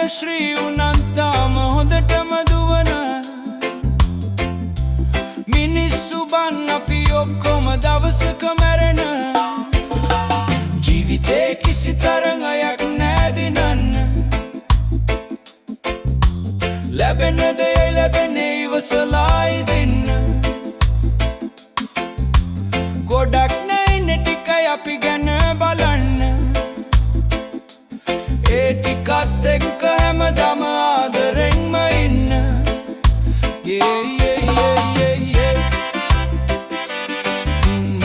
ශ්‍රී උනන්තාම හොඳටම දුවන මිනිස්සු බන් අපි ඔක්කොම දවසක මැරෙන ජීවිතේ කිසි තරඟයක් නැදිනන්න ලැබෙන දේ ලැබෙන ඉවසලායි දෙන්න ගොඩක් නැයින ටිකයි අපි ගැන බලන්න ඒ ටිකත් එක්ක හැමදාම ආදරෙන්ම ඉන්න yeah, yeah, yeah, yeah, yeah.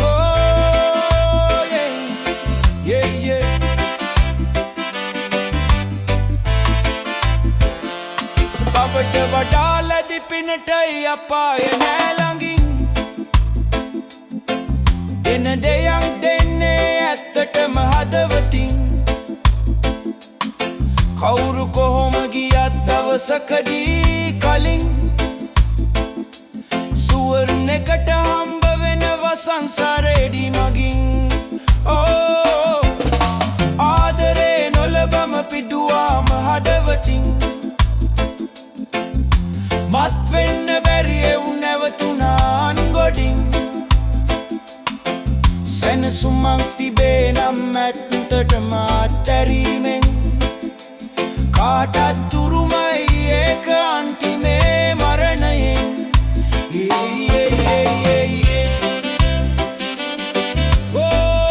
Oh, yeah, yeah, yeah. බවට වඩා ලැදි පිනටයි අපාය නෑ ළඟින් එන දෙයක් දෙන්නේ ඇත්තටම හදවතින් කවුරු කොහොම ගියත් දවසකදී කලින් සුවර්ණයකට හම්බ වෙනවා සංසාරේදී මගින් ආදරේ නොලබම පිඩුවාම හදවතින් මත් වෙන්න බැරි එවුන් නැවතුනාන් ගොඩින් සැනසුමක් තිබේ නම් ඇත්තටම අත්හැරීමෙන් කාටත්